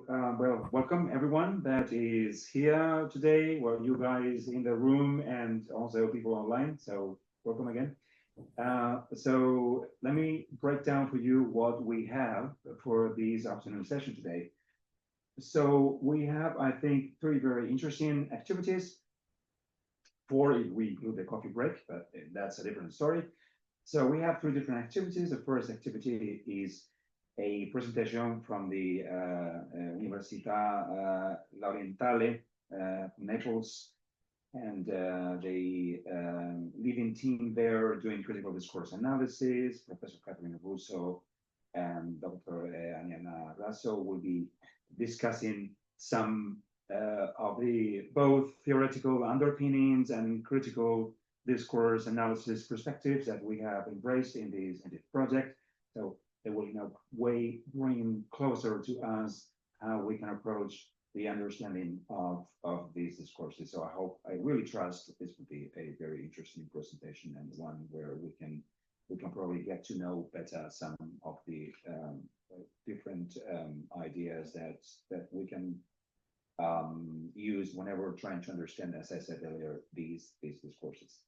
Well, welcome everyone that is here today. Well, you guys in the room and also people online. So welcome again. So let me break down for you what we have for this afternoon session today. So we have, I think, three very interesting activities. Four if we include the coffee break, but that's a different story. So we have three different activities. The first activity is a presentation from the Università L'Orientale, Naples, and the leading team there doing critical discourse analysis. Professor Katherine Russo and Dr. Arianna Grasso will be discussing some of the both theoretical underpinnings and critical discourse analysis perspectives that we have embraced in this project. So they will, way bring closer to us how we can approach the understanding of these discourses. So I really trust that this will be a very interesting presentation and one where we can probably get to know better some of the different ideas that we can use whenever trying to understand, as I said earlier, these discourses.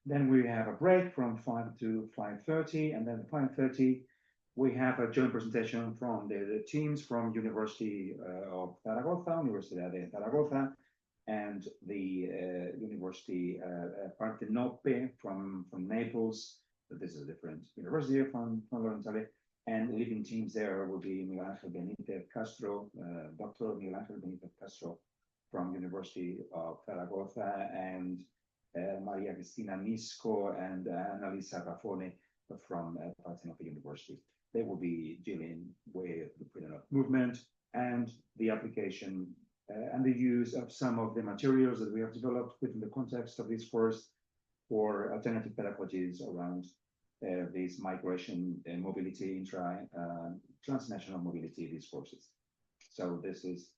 Then we have a break from 5 to 5:30, and then 5:30 we have a joint presentation from the teams from University of Zaragoza, Universidad de Zaragoza, and the University Partenope from Naples. But this is a different university from L'Orientale. And the leading teams there will be Miguel Ángel Benítez Castro, Dr. Miguel Ángel Benítez Castro from University of Zaragoza, and Maria Cristina Nisco and Annalisa Raffone from Partenope University. They will be dealing with the freedom of movement and the application and the use of some of the materials that we have developed within the context of this course for alternative pedagogies around these migration and mobility, transnational mobility discourses. So this is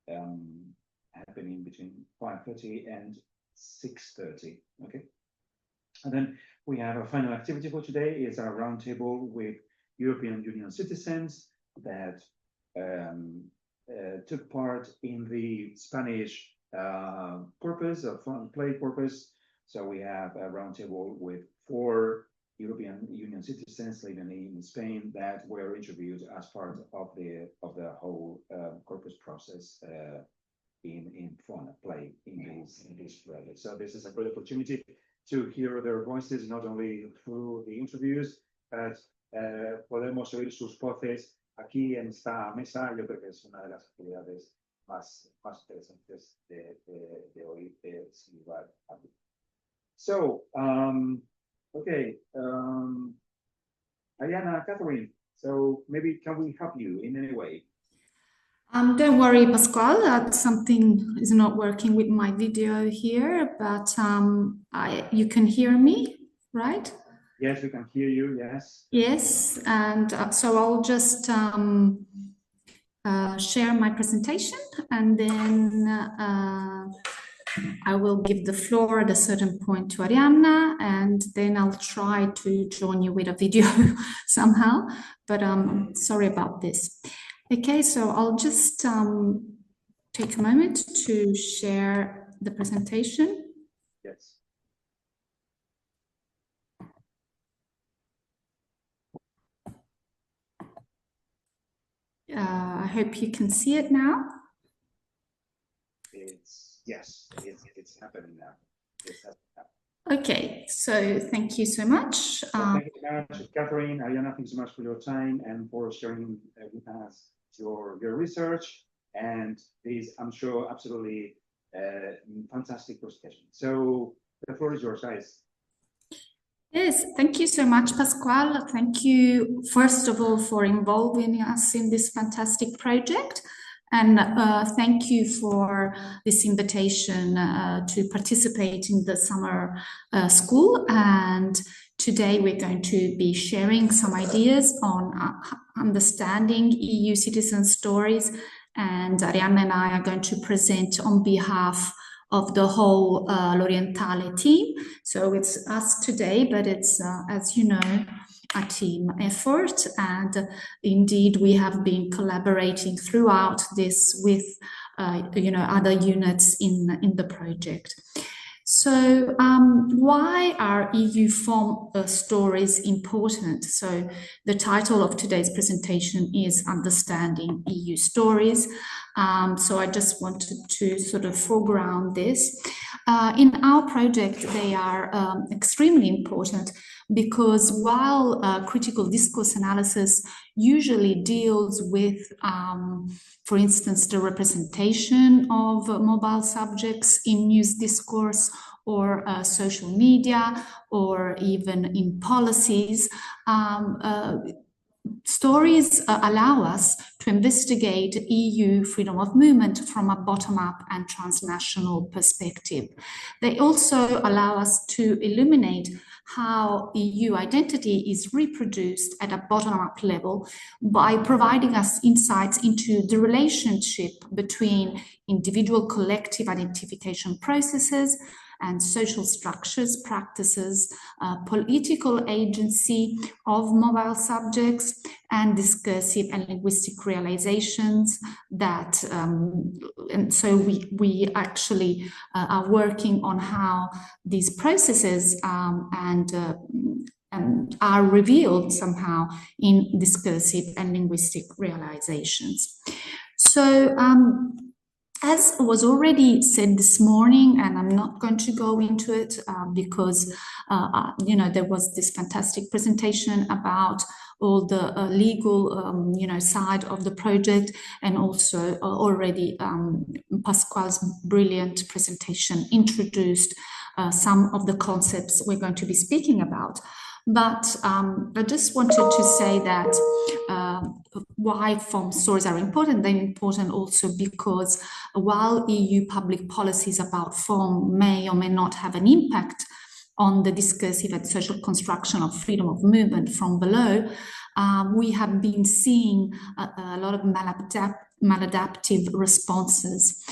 happening between 5:30 and 6:30, okay? And then we have a final activity for today is our roundtable with European Union citizens that took part in the Spanish corpus of FOMATPLAY corpus. So we have a roundtable with 4 European Union citizens living in Spain that were interviewed as part of the whole corpus process in FOMATPLAY in this project. So this is a great opportunity to hear their voices, not only through the interviews, but podemos oír sus voces aquí en esta mesa. Yo creo que es una de las actividades más interesantes de oír sin lugar a dudas. So, okay, Arianna, Katherine, so maybe can we help you in any way? Don't worry, Pascual, that something is not working with my video here, but you can hear me, right? Yes, we can hear you, yes. Yes, and so I'll just share my presentation, and then I will give the floor at a certain point to Arianna, and then I'll try to join you with a video somehow, but sorry about this. Okay, so I'll just take a moment to share the presentation. Yes. I hope you can see it now. Yes, it's happening now. It's happening now. Okay, so thank you so much. Thank you very much, Katherine. Arianna, thanks so much for your time and for sharing with us your research and this, I'm sure, absolutely fantastic presentation. So the floor is yours, guys. Yes, thank you so much, Pascual. Thank you, first of all, for involving us in this fantastic project. And thank you for this invitation to participate in the summer school. And today we're going to be sharing some ideas on understanding EU citizen stories. And Arianna and I are going to present on behalf of the whole L'Orientale team. So it's us today, but it's, as you know, a team effort, and indeed we have been collaborating throughout this with other units in the project. So why are EU FOM stories important? So the title of today's presentation is Understanding EU Stories. So I just wanted to sort of foreground this. In our project, they are extremely important because while critical discourse analysis usually deals with, for instance, the representation of mobile subjects in news discourse or social media or even in policies, stories allow us to investigate EU freedom of movement from a bottom-up and transnational perspective. They also allow us to illuminate how EU identity is reproduced at a bottom-up level by providing us insights into the relationship between individual collective identification processes and social structures, practices, political agency of mobile subjects, and discursive and linguistic realizations that, and so we actually are working on how these processes and are revealed somehow in discursive and linguistic realizations. So, as was already said this morning, and I'm not going to go into it because, there was this fantastic presentation about all the legal, side of the project, and also already Pasquale's brilliant presentation introduced some of the concepts we're going to be speaking about. But I just wanted to say that why FOM stories are important. They're important also because while EU public policies about FOM may or may not have an impact on the discursive and social construction of freedom of movement from below, we have been seeing a lot of maladaptive responses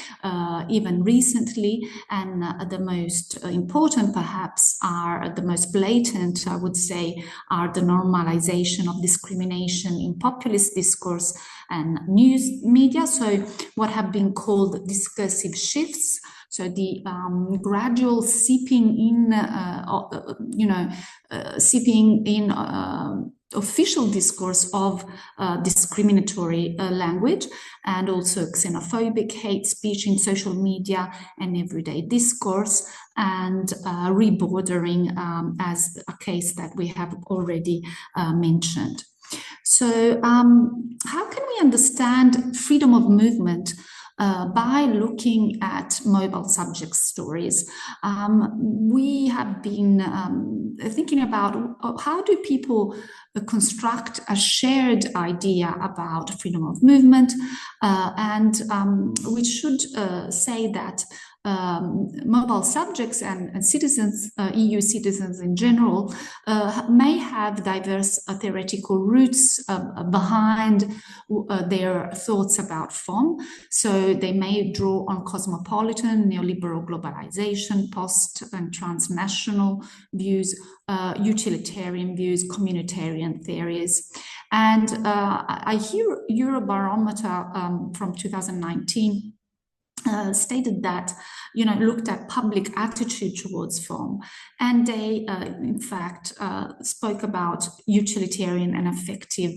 even recently, and the most important perhaps are the most blatant, I would say, are the normalization of discrimination in populist discourse and news media, so what have been called discursive shifts. So the gradual seeping in official discourse of discriminatory language, and also xenophobic hate speech in social media and everyday discourse, and rebordering as a case that we have already mentioned. So how can we understand freedom of movement by looking at mobile subject stories? We have been thinking about how do people construct a shared idea about freedom of movement, and we should say that mobile subjects and citizens, EU citizens in general, may have diverse theoretical roots behind their thoughts about FOM. So they may draw on cosmopolitan, neoliberal globalization, post and transnational views, utilitarian views, communitarian theories. And a Eurobarometer from 2019 stated that, looked at public attitude towards FOM, and they, in fact, spoke about utilitarian and affective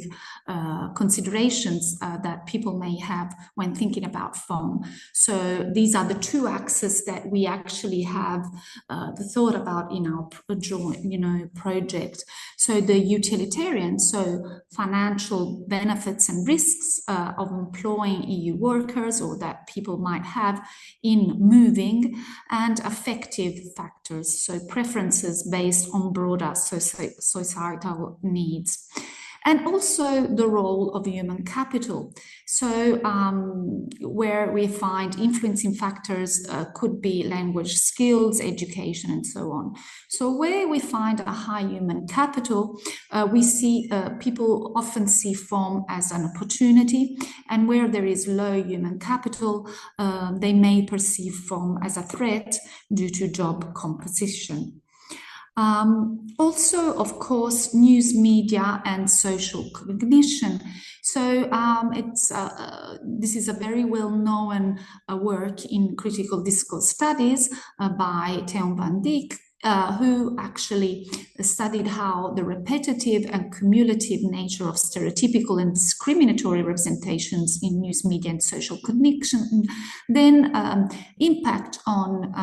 considerations that people may have when thinking about FOM. So these are the two axes that we actually have the thought about in our joint, project. So the utilitarian, so financial benefits and risks of employing EU workers, or that people might have in moving, and affective factors, so preferences based on broader societal needs. And also the role of human capital. So where we find influencing factors could be language skills, education, and so on. So where we find a high human capital, we see people often see FOM as an opportunity, and where there is low human capital, they may perceive FOM as a threat due to job composition. Also, of course, news media and social cognition. So this is a very well-known work in critical discourse studies by Theon van Dijk, who actually studied how the repetitive and cumulative nature of stereotypical and discriminatory representations in news media and social cognition then impact on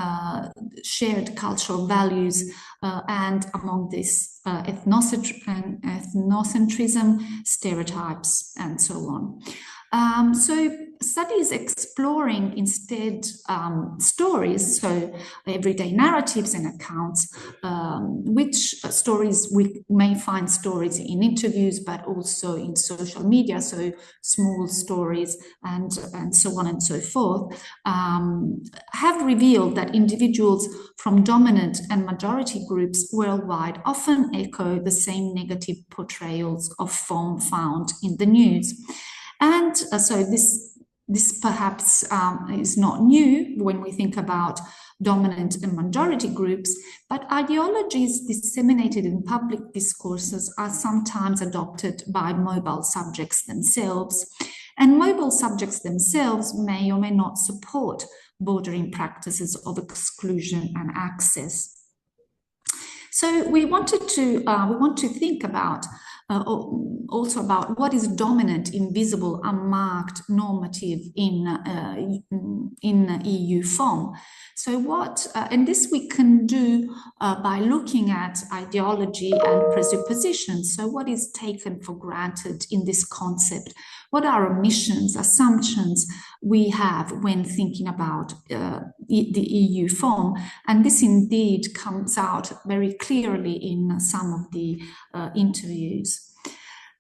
shared cultural values and among this ethnocentrism, stereotypes, and so on. So studies exploring instead stories, so everyday narratives and accounts, which stories we may find stories in interviews, but also in social media, so small stories and so on and so forth, have revealed that individuals from dominant and majority groups worldwide often echo the same negative portrayals of FOM found in the news. And so this perhaps is not new when we think about dominant and majority groups, but ideologies disseminated in public discourses are sometimes adopted by mobile subjects themselves. And mobile subjects themselves may or may not support bordering practices of exclusion and access. So we want to think about also about what is dominant, invisible, unmarked, normative in EU FOM. So what, and this we can do by looking at ideology and presuppositions. So what is taken for granted in this concept? What are omissions, assumptions we have when thinking about the EU FOM? And this indeed comes out very clearly in some of the interviews.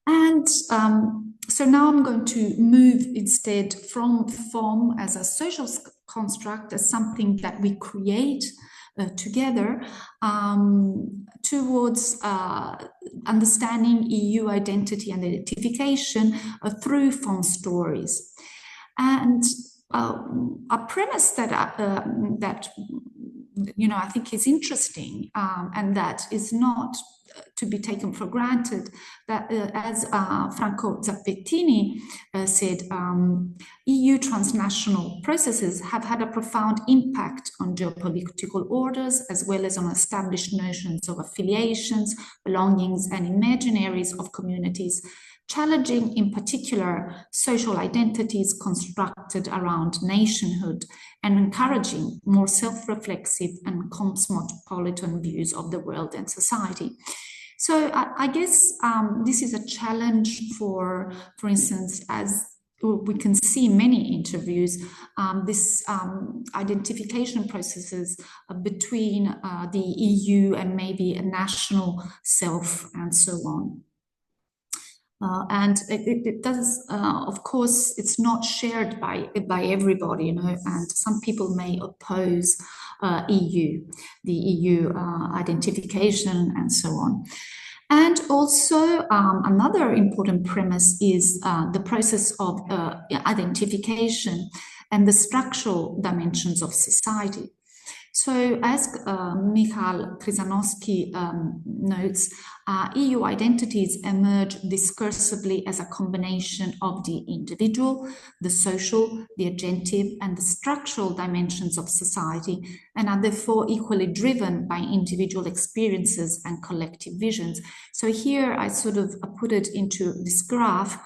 And so now I'm going to move instead from FOM as a social construct, as something that we create together, towards understanding EU identity and identification through FOM stories. And a premise that I think is interesting and that is not to be taken for granted, that as Franco Zappettini said, EU transnational processes have had a profound impact on geopolitical orders, as well as on established notions of affiliations, belongings, and imaginaries of communities, challenging in particular social identities constructed around nationhood and encouraging more self-reflexive and cosmopolitan views of the world and society. So I guess this is a challenge for instance, as we can see in many interviews, this identification processes between the EU and maybe a national self and so on. And it does, of course, it's not shared by everybody, and some people may oppose the EU identification and so on. And also another important premise is the process of identification and the structural dimensions of society. So as Michal Krzyzanowski notes, EU identities emerge discursively as a combination of the individual, the social, the agentive, and the structural dimensions of society, and are therefore equally driven by individual experiences and collective visions. So here I sort of put it into this graph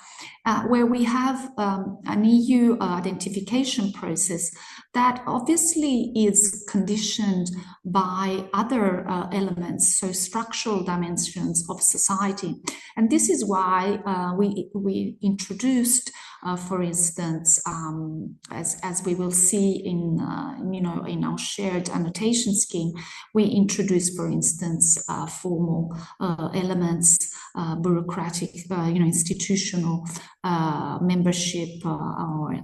where we have an EU identification process that obviously is conditioned by other elements, so structural dimensions of society. And this is why we introduced, for instance, as we will see in in our shared annotation scheme, we introduced, for instance, formal elements, bureaucratic, institutional membership or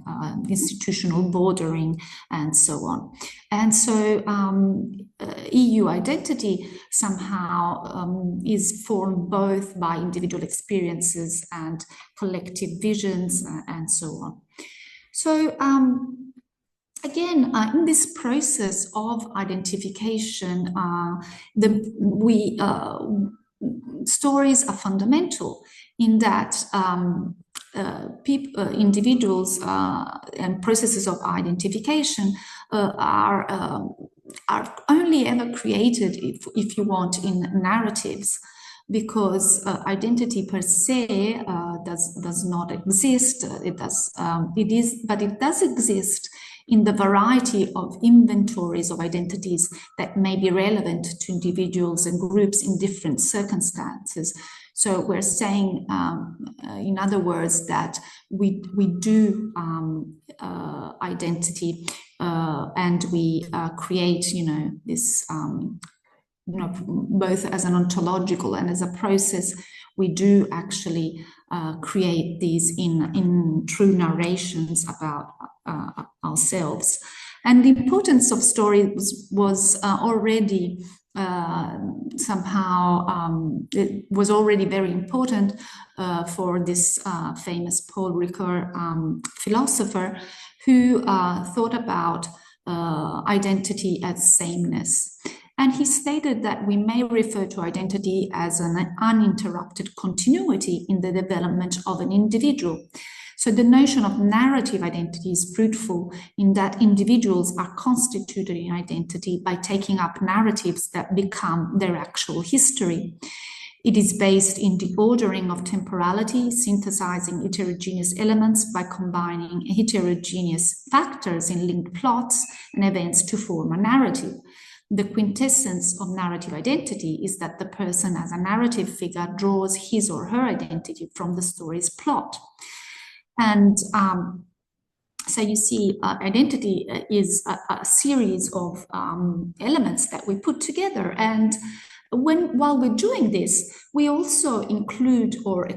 institutional bordering, and so on. And so EU identity somehow is formed both by individual experiences and collective visions and so on. So again, in this process of identification, stories are fundamental in that individuals and processes of identification are only ever created, if you want, in narratives, because identity per se does not exist. It does exist in the variety of inventories of identities that may be relevant to individuals and groups in different circumstances. So we're saying, in other words, that we do identity and we create, this, both as an ontological and as a process. We do actually create these in true narrations about ourselves. And the importance of story was already it was already very important for this famous Paul Ricoeur philosopher, who thought about identity as sameness. And he stated that we may refer to identity as an uninterrupted continuity in the development of an individual. So the notion of narrative identity is fruitful in that individuals are constituted in identity by taking up narratives that become their actual history. It is based in the ordering of temporality, synthesizing heterogeneous elements by combining heterogeneous factors in linked plots and events to form a narrative. The quintessence of narrative identity is that the person as a narrative figure draws his or her identity from the story's plot. And so you see, identity is a series of elements that we put together. And while we're doing this, we also include or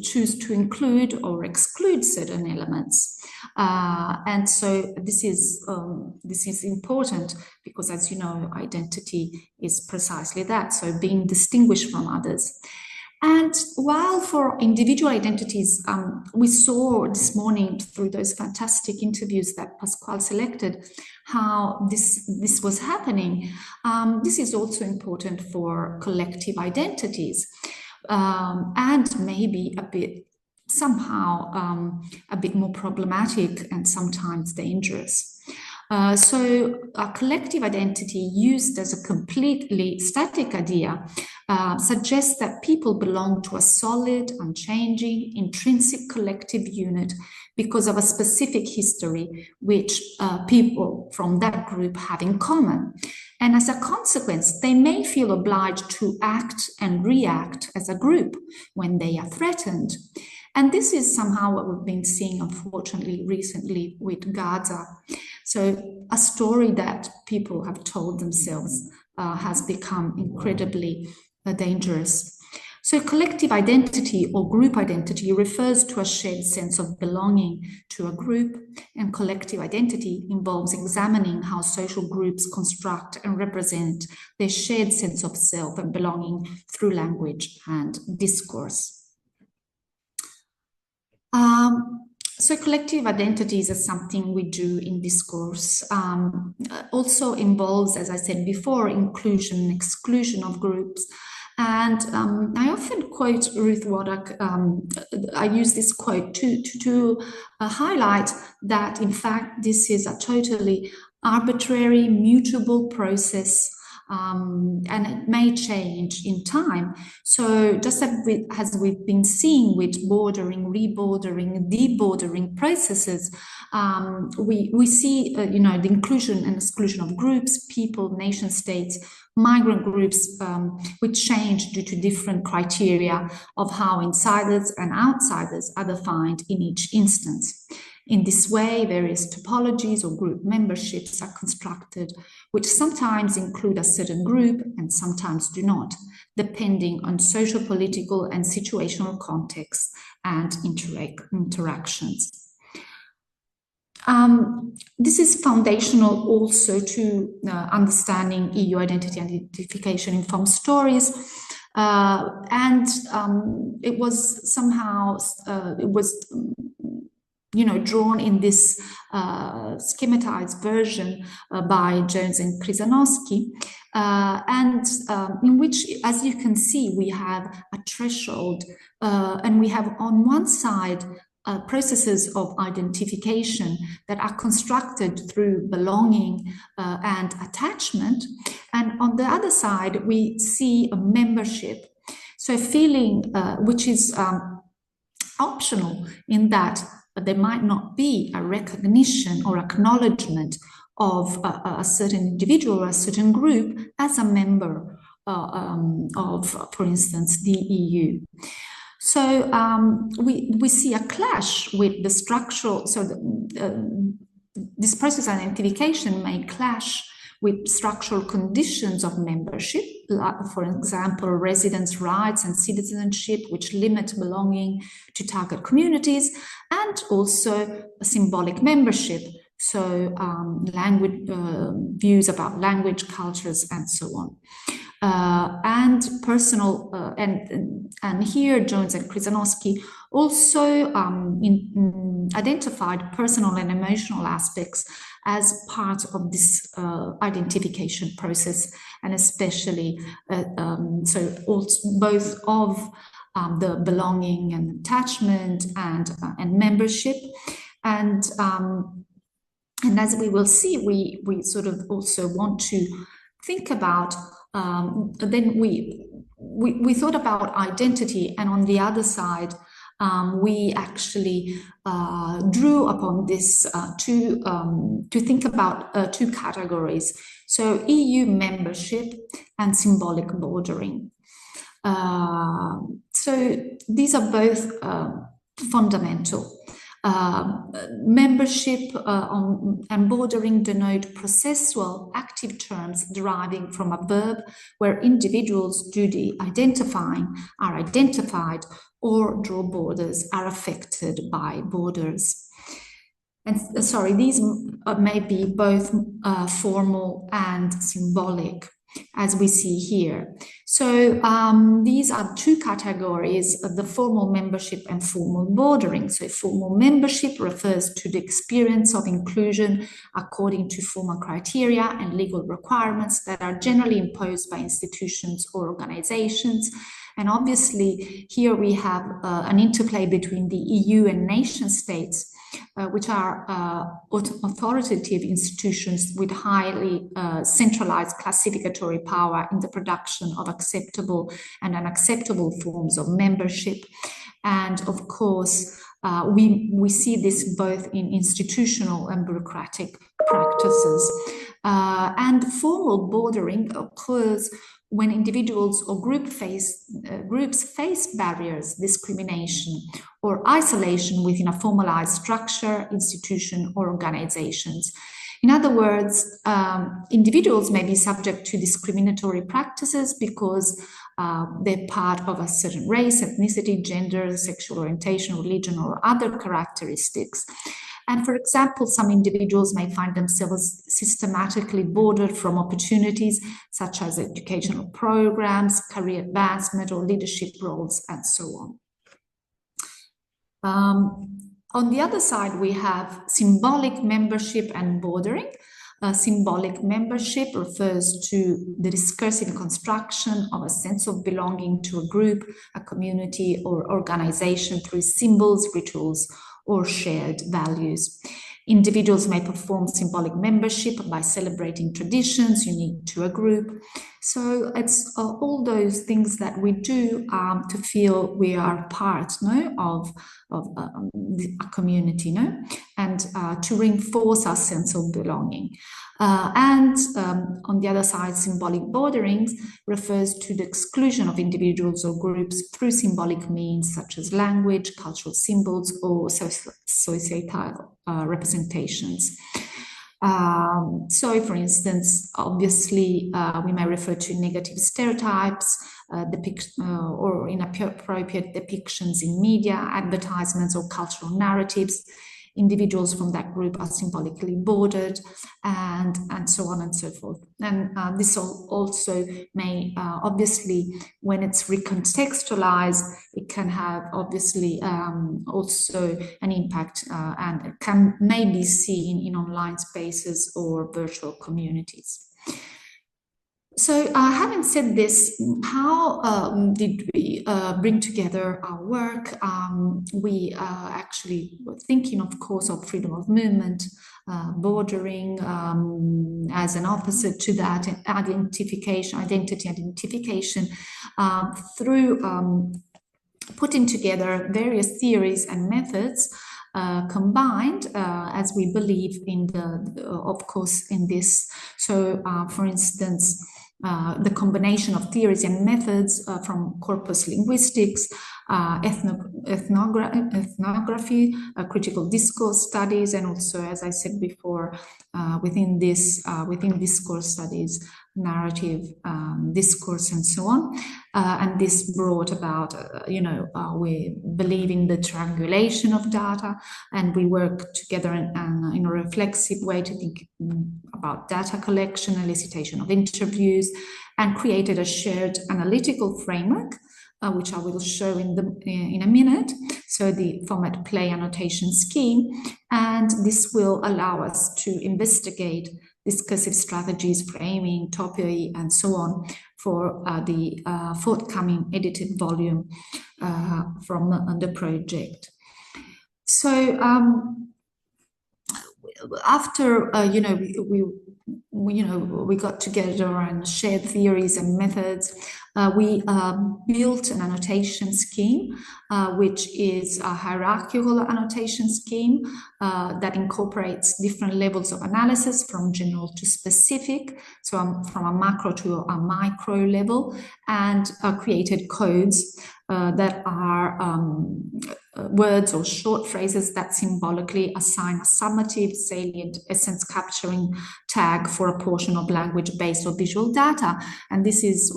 choose to include or exclude certain elements. And so this is important because, as you know, identity is precisely that, so being distinguished from others. And while for individual identities, we saw this morning through those fantastic interviews that Pasquale selected, how this was happening, this is also important for collective identities, and maybe a bit more problematic and sometimes dangerous. So a collective identity used as a completely static idea suggests that people belong to a solid, unchanging, intrinsic collective unit because of a specific history which people from that group have in common. And as a consequence, they may feel obliged to act and react as a group when they are threatened. And this is somehow what we've been seeing, unfortunately, recently with Gaza. So a story that people have told themselves has become incredibly dangerous. So collective identity or group identity refers to a shared sense of belonging to a group, and collective identity involves examining how social groups construct and represent their shared sense of self and belonging through language and discourse. So collective identities is something we do in discourse. Also involves, as I said before, inclusion and exclusion of groups. And I often quote Ruth Wodak. I use this quote to highlight that, in fact, this is a totally arbitrary, mutable process, and it may change in time. So just as we've been seeing with bordering, rebordering, debordering processes, we see, the inclusion and exclusion of groups, people, nation states, migrant groups, which change due to different criteria of how insiders and outsiders are defined in each instance. In this way, various topologies or group memberships are constructed, which sometimes include a certain group and sometimes do not, depending on social, political, and situational contexts and interactions. This is foundational also to understanding EU identity and identification informed stories. And it was somehow, drawn in this schematized version by Jones and Krzyzanowski, and in which, as you can see, we have a threshold, and we have on one side processes of identification that are constructed through belonging and attachment, and on the other side we see a membership, so a feeling which is optional in that there might not be a recognition or acknowledgement of a certain individual or a certain group as a member of, for instance, the EU. So we see a clash with the structural, so this process of identification may clash with structural conditions of membership, like, for example, residence rights and citizenship, which limit belonging to target communities, and also symbolic membership, so language views about language, cultures, and so on. And personal, and here Jones and Krzyzanowski also identified personal and emotional aspects as part of this identification process, and especially so also both of the belonging and attachment and membership, and as we will see, we sort of also want to think about. Then we thought about identity, and on the other side, we actually drew upon this to think about two categories. So EU membership and symbolic bordering. So these are both fundamental. Membership and bordering denote processual active terms deriving from a verb where individuals do the identifying, are identified, or draw borders, are affected by borders. And sorry, these may be both formal and symbolic, as we see here. So these are two categories of the formal membership and formal bordering. So formal membership refers to the experience of inclusion according to formal criteria and legal requirements that are generally imposed by institutions or organizations. And obviously here we have an interplay between the EU and nation states, which are authoritative institutions with highly centralized classificatory power in the production of acceptable and unacceptable forms of membership. And of course, we see this both in institutional and bureaucratic practices. And formal bordering occurs when individuals or groups face barriers, discrimination, or isolation within a formalized structure, institution, or organizations. In other words, individuals may be subject to discriminatory practices because they're part of a certain race, ethnicity, gender, sexual orientation, religion, or other characteristics. And for example, some individuals may find themselves systematically bordered from opportunities such as educational programs, career advancement, or leadership roles, and so on. On the other side, we have symbolic membership and bordering. Symbolic membership refers to the discursive construction of a sense of belonging to a group, a community, or organization through symbols, rituals, or shared values. Individuals may perform symbolic membership by celebrating traditions unique to a group. So it's all those things that we do to feel we are part of a community, and to reinforce our sense of belonging. And on the other side, symbolic borderings refers to the exclusion of individuals or groups through symbolic means such as language, cultural symbols, or societal representations. So, for instance, obviously, we may refer to negative stereotypes, or inappropriate depictions in media, advertisements, or cultural narratives. individuals from that group are symbolically bordered, and so on and so forth. And this also may, obviously, when it's recontextualized, it can have obviously also an impact and may be seen in online spaces or virtual communities. So having said this, how did we bring together our work? We actually were thinking, of course, of freedom of movement, bordering as an opposite to that, identity identification, through putting together various theories and methods combined, as we believe in of course, in this. So, for instance, the combination of theories and methods from corpus linguistics, ethnography, critical discourse studies, and also, as I said before, within discourse studies, narrative discourse, and so on. And this brought about, we believe in the triangulation of data, and we work together in a reflexive way to think about data collection, elicitation of interviews, and created a shared analytical framework, which I will show in a minute. So the FOMATPLAY annotation scheme, and this will allow us to investigate discursive strategies, framing, topoi, and so on for the forthcoming edited volume from the project. So after we got together and shared theories and methods, we built an annotation scheme, which is a hierarchical annotation scheme that incorporates different levels of analysis from general to specific, so from a macro to a micro level, and created codes that are words or short phrases that symbolically assign a summative, salient, essence capturing tag for a portion of language-based or visual data. And this is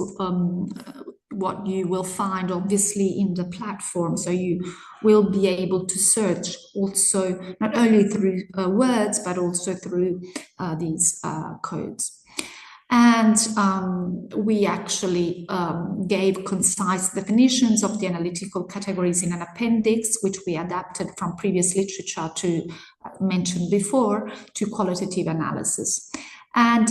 what you will find obviously in the platform. So you will be able to search also not only through words, but also through these codes. And we actually gave concise definitions of the analytical categories in an appendix, which we adapted from previous literature to mentioned before to qualitative analysis. And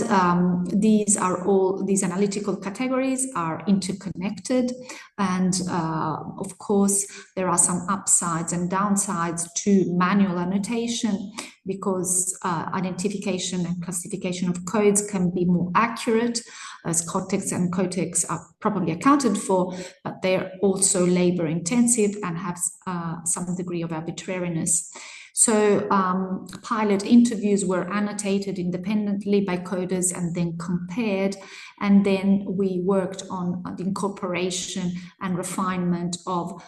these analytical categories are interconnected. And of course, there are some upsides and downsides to manual annotation, because identification and classification of codes can be more accurate, as context and codex are probably accounted for, but they're also labor intensive and have some degree of arbitrariness. So pilot interviews were annotated independently by coders and then compared, and then we worked on the incorporation and refinement of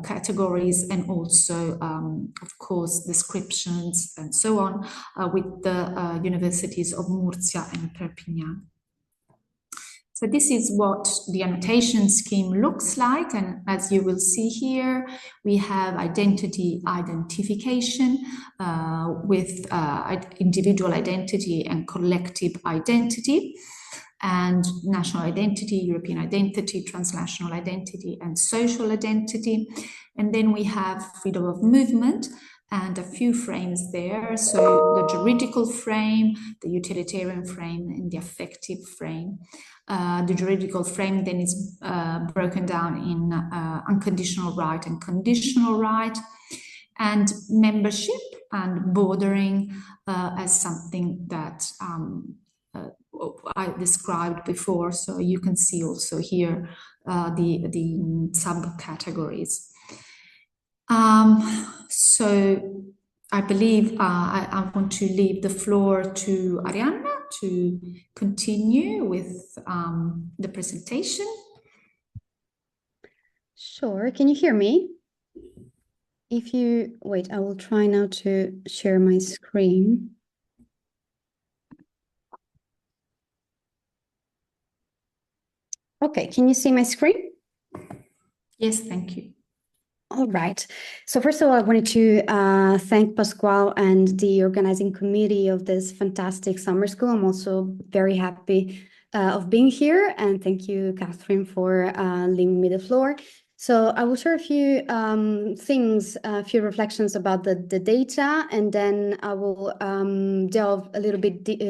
categories, and also, of course, descriptions and so on with the universities of Murcia and Perpignan. So this is what the annotation scheme looks like, and as you will see here, we have identification with individual identity and collective identity, and national identity, European identity, transnational identity, and social identity. And then we have freedom of movement, and a few frames there. So the juridical frame, the utilitarian frame, and the affective frame. The juridical frame then is broken down in unconditional right and conditional right, and membership and bordering as something that I described before. So you can see also here the subcategories. So I believe I want to leave the floor to Arianna to continue with the presentation. Sure. Can you hear me? If you wait, I will try now to share my screen. Okay, can you see my screen? Yes, thank you. All right. So first of all, I wanted to thank Pasquale and the organizing committee of this fantastic summer school. I'm also very happy of being here, and thank you, Katherine, for leaving me the floor. So I will share a few things, a few reflections about the data, and then I will delve a little bit, dig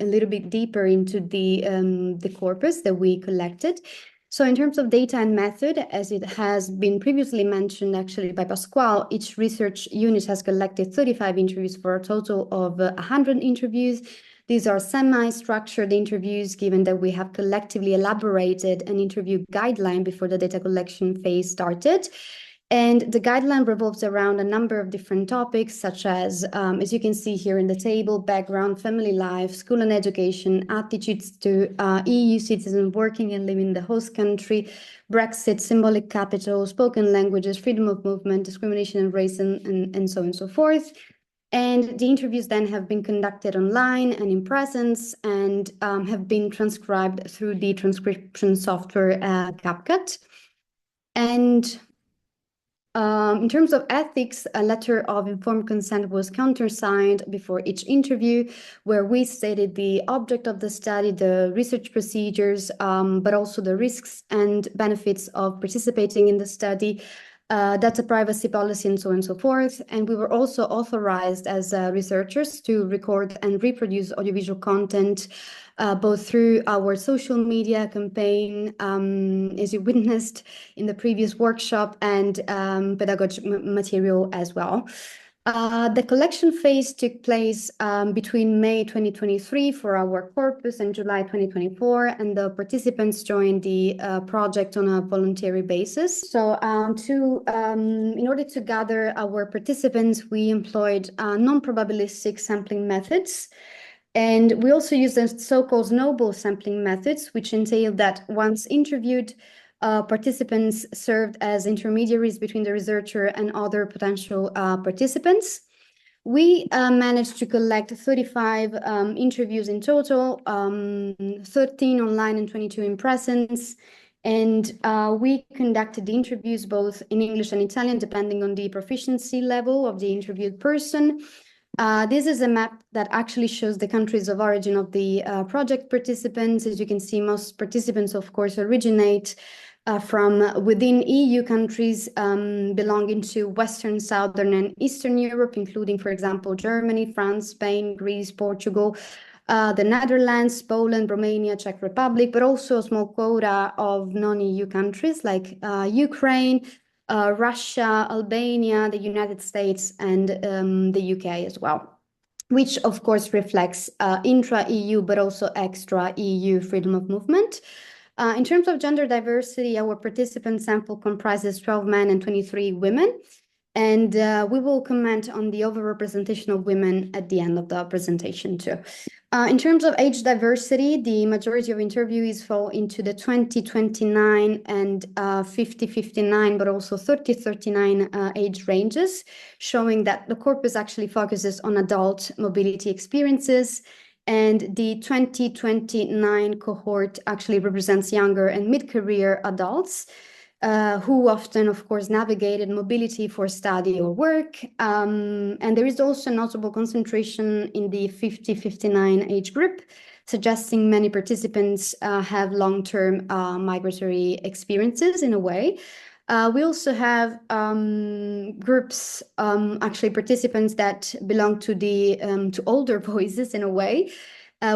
a little bit deeper into the corpus that we collected. So in terms of data and method, as it has been previously mentioned actually by Pasquale, each research unit has collected 35 interviews for a total of 100 interviews. These are semi-structured interviews, given that we have collectively elaborated an interview guideline before the data collection phase started. And the guideline revolves around a number of different topics, such as you can see here in the table, background, family life, school and education, attitudes to EU citizens working and living in the host country, Brexit, symbolic capital, spoken languages, freedom of movement, discrimination and race, and so on and so forth. And the interviews then have been conducted online and in presence and have been transcribed through the transcription software CapCut. And in terms of ethics, a letter of informed consent was countersigned before each interview, where we stated the object of the study, the research procedures, but also the risks and benefits of participating in the study, data privacy policy, and so on and so forth. And we were also authorized as researchers to record and reproduce audiovisual content both through our social media campaign, as you witnessed in the previous workshop, and pedagogic material as well. The collection phase took place between May 2023 for our corpus and July 2024, and the participants joined the project on a voluntary basis. So in order to gather our participants, we employed non-probabilistic sampling methods. And we also use the so-called snowball sampling methods, which entail that once interviewed, participants served as intermediaries between the researcher and other potential participants. We managed to collect 35 interviews in total, 13 online and 22 in presence. And we conducted the interviews both in English and Italian, depending on the proficiency level of the interviewed person. This is a map that actually shows the countries of origin of the project participants. As you can see, most participants, of course, originate from within EU countries belonging to Western, Southern, and Eastern Europe, including, for example, Germany, France, Spain, Greece, Portugal, the Netherlands, Poland, Romania, Czech Republic, but also a small quota of non-EU countries like Ukraine, Russia, Albania, the United States, and the UK as well, which of course reflects intra-EU, but also extra-EU freedom of movement. In terms of gender diversity, our participant sample comprises 12 men and 23 women. And we will comment on the overrepresentation of women at the end of the presentation too. In terms of age diversity, the majority of interviewees fall into the 20-29 and 50-59, but also 30-39 age ranges, showing that the corpus actually focuses on adult mobility experiences. And the 20-29 cohort actually represents younger and mid-career adults, who often, of course, navigated mobility for study or work. And there is also a notable concentration in the 50-59 age group, suggesting many participants have long-term migratory experiences in a way. We also have groups, actually participants that belong to the to older voices in a way,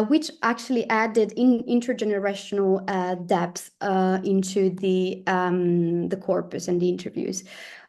which actually added intergenerational depth into the corpus and the interviews.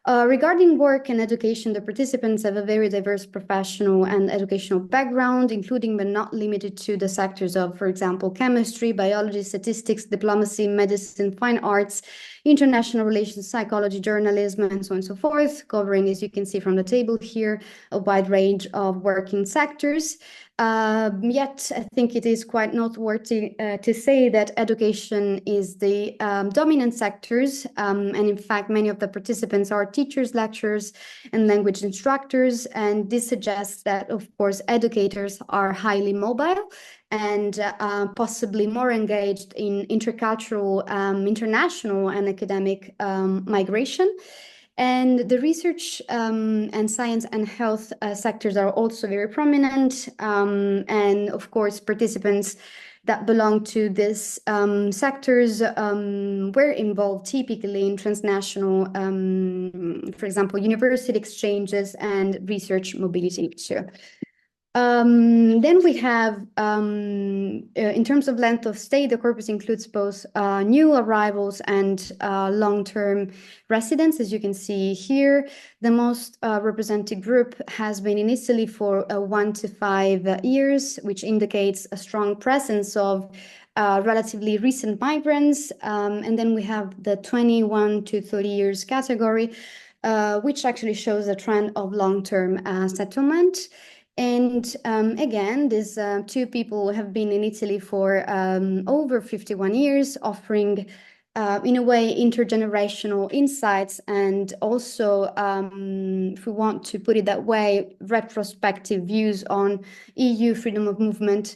Regarding work and education, the participants have a very diverse professional and educational background, including but not limited to the sectors of, for example, chemistry, biology, statistics, diplomacy, medicine, fine arts, international relations, psychology, journalism, and so on and so forth, covering, as you can see from the table here, a wide range of working sectors. Yet, I think it is quite noteworthy to say that education is the dominant sectors, and in fact, many of the participants are teachers, lecturers, and language instructors, and this suggests that, of course, educators are highly mobile and possibly more engaged in intercultural, international, and academic migration. And the research and science and health sectors are also very prominent. And of course, participants that belong to these sectors were involved typically in transnational, for example, university exchanges and research mobility too. Then we have, in terms of length of stay, the corpus includes both new arrivals and long-term residents. As you can see here, the most represented group has been in Italy for 1 to 5 years, which indicates a strong presence of relatively recent migrants. And then we have the 21 to 30 years category, which actually shows a trend of long-term settlement. And again, these two people have been in Italy for over 51 years, offering, in a way, intergenerational insights and also, if we want to put it that way, retrospective views on EU freedom of movement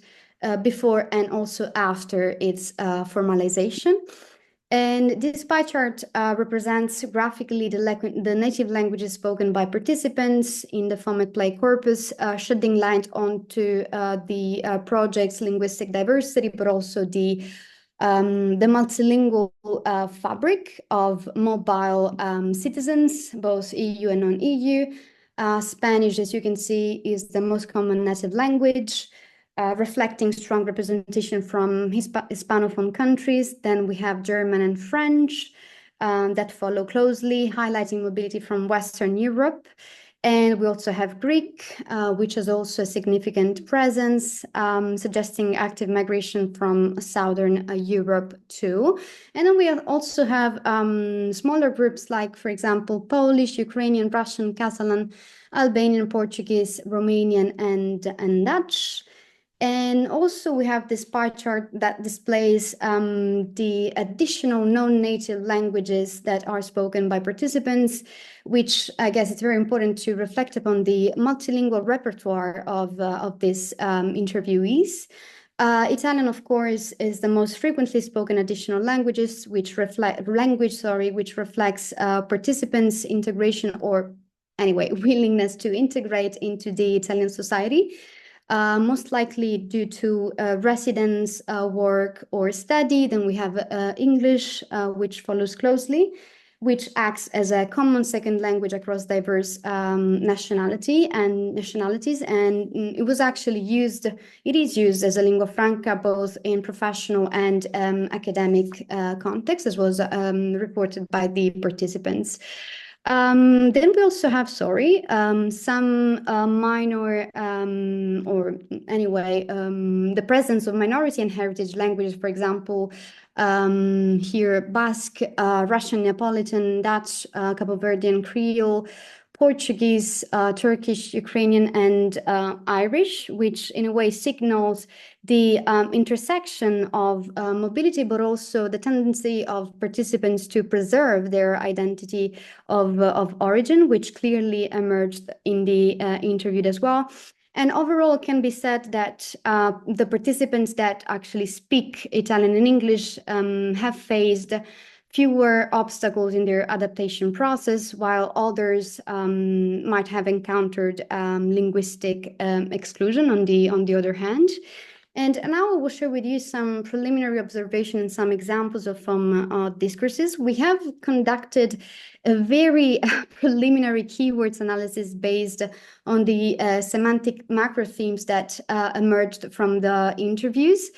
before and also after its formalization. And this pie chart represents graphically the native languages spoken by participants in the FOMATPLAY corpus, shedding light onto the project's linguistic diversity, but also the multilingual fabric of mobile citizens, both EU and non-EU. Spanish, as you can see, is the most common native language. Reflecting strong representation from Hispanophone countries. Then we have German and French that follow closely, highlighting mobility from Western Europe. And we also have Greek, which has also a significant presence, suggesting active migration from Southern Europe too. And then we also have smaller groups like, for example, Polish, Ukrainian, Russian, Catalan, Albanian, Portuguese, Romanian, and Dutch. And also we have this pie chart that displays the additional non-native languages that are spoken by participants, which I guess it's very important to reflect upon the multilingual repertoire of these interviewees. Italian, of course, is the most frequently spoken additional languages, which reflects participants' integration or anyway, willingness to integrate into the Italian society. Most likely due to residence, work, or study. Then we have English, which follows closely, which acts as a common second language across diverse nationalities. And it was actually used, it is used as a lingua franca, both in professional and academic context, as was reported by the participants. Then we also have, some minor, or anyway, the presence of minority and heritage languages, for example, here Basque, Russian, Neapolitan, Dutch, Cabo Verdean, Creole, Portuguese, Turkish, Ukrainian, and Irish, which in a way signals the intersection of mobility, but also the tendency of participants to preserve their identity of origin, which clearly emerged in the interview as well. And overall, it can be said that the participants that actually speak Italian and English have faced fewer obstacles in their adaptation process, while others might have encountered linguistic exclusion on the other hand. And now I will share with you some preliminary observation and some examples of discourses. We have conducted a very preliminary keywords analysis based on the semantic macro themes that emerged from the interviews.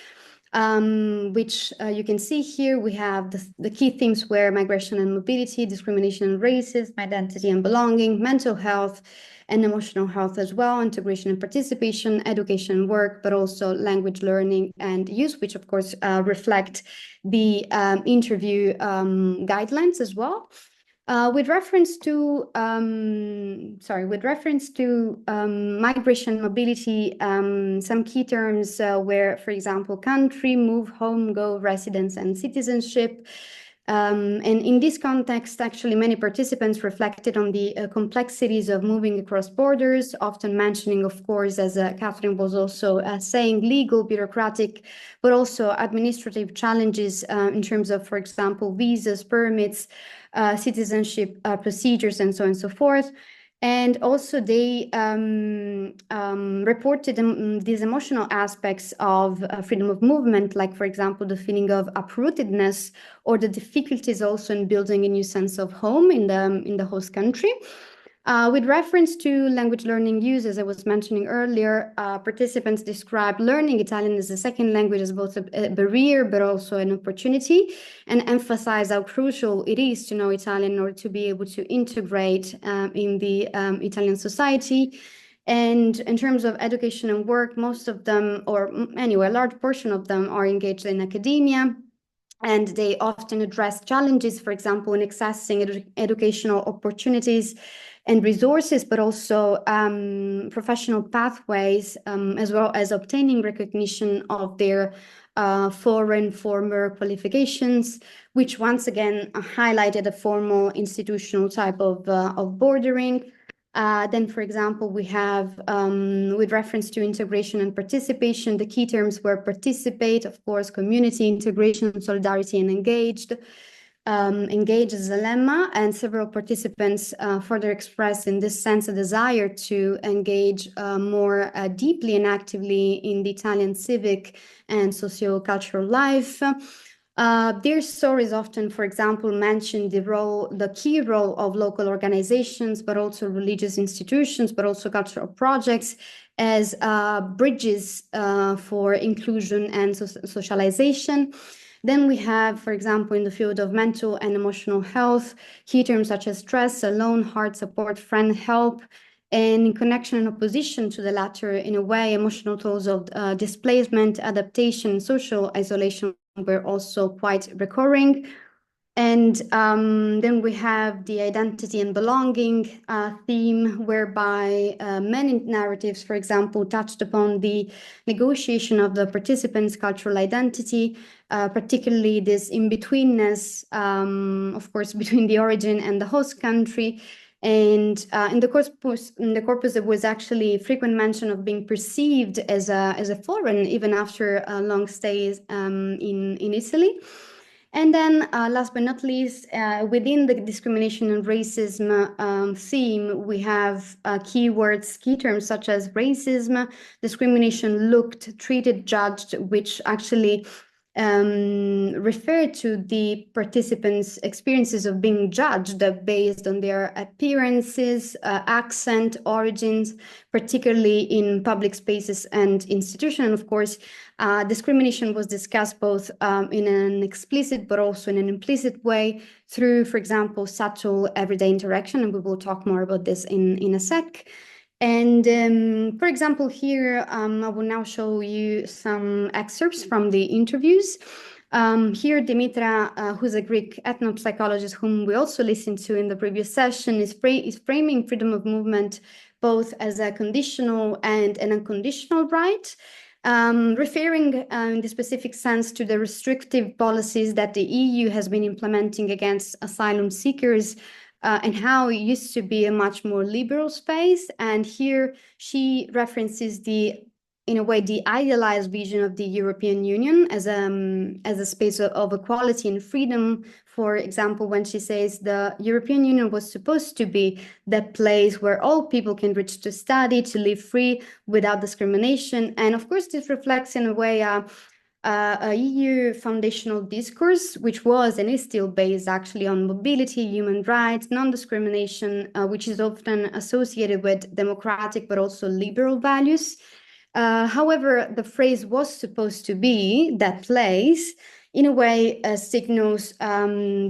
Which you can see here. We have the key themes were migration and mobility, discrimination and racism, identity and belonging, mental health and emotional health as well, integration and participation, education and work, but also language learning and use, which of course reflect the interview guidelines as well. With reference to migration mobility, some key terms were, for example, country, move, home, go, residence, and citizenship. And in this context, actually, many participants reflected on the complexities of moving across borders, often mentioning, of course, as Katherine was also saying, legal, bureaucratic, but also administrative challenges in terms of, for example, visas, permits, citizenship procedures, and so on and so forth. And also they reported these emotional aspects of freedom of movement, like, for example, the feeling of uprootedness or the difficulties also in building a new sense of home in the host country. With reference to language learning use, as I was mentioning earlier, participants described learning Italian as a second language as both a barrier but also an opportunity, and emphasize how crucial it is to know Italian in order to be able to integrate in the Italian society. And in terms of education and work, most of them, or anyway, a large portion of them, are engaged in academia. And they often address challenges, for example, in accessing educational opportunities and resources, but also professional pathways, as well as obtaining recognition of their foreign former qualifications, which once again highlighted a formal institutional type of bordering. Then, for example, we have, with reference to integration and participation, the key terms were participate, of course, community, integration, solidarity, and engaged. Engage as a lemma, and several participants further expressed in this sense a desire to engage more deeply and actively in the Italian civic and socio-cultural life. Their stories often, for example, mention the key role of local organizations, but also religious institutions, but also cultural projects as bridges for inclusion and socialization. Then we have, for example, in the field of mental and emotional health, key terms such as stress, alone, heart support, friend help, and in connection and opposition to the latter, in a way, emotional tools of displacement, adaptation, social isolation were also quite recurring. And then we have the identity and belonging theme, whereby many narratives, for example, touched upon the negotiation of the participants' cultural identity, particularly this in-betweenness, of course, between the origin and the host country. And in the corpus, there was actually frequent mention of being perceived as a foreign, even after long stays in Italy. And then, last but not least, within the discrimination and racism theme, we have keywords, key terms such as racism, discrimination, looked, treated, judged, which actually refer to the participants' experiences of being judged based on their appearances, accent, origins, particularly in public spaces and institutions. Of course, discrimination was discussed both in an explicit but also in an implicit way through, for example, subtle everyday interaction, and we will talk more about this in a sec. And for example, here, I will now show you some excerpts from the interviews. Here, Dimitra, who's a Greek ethnopsychologist whom we also listened to in the previous session, is framing freedom of movement both as a conditional and an unconditional right, referring in the specific sense to the restrictive policies that the EU has been implementing against asylum seekers, and how it used to be a much more liberal space. And here she references in a way, the idealized vision of the European Union as a space of equality and freedom. For example, when she says the European Union was supposed to be the place where all people can reach to study, to live free without discrimination. And of course, this reflects in a way a EU foundational discourse, which was and is still based actually on mobility, human rights, non-discrimination, which is often associated with democratic but also liberal values. However, the phrase was supposed to be that place, in a way, signals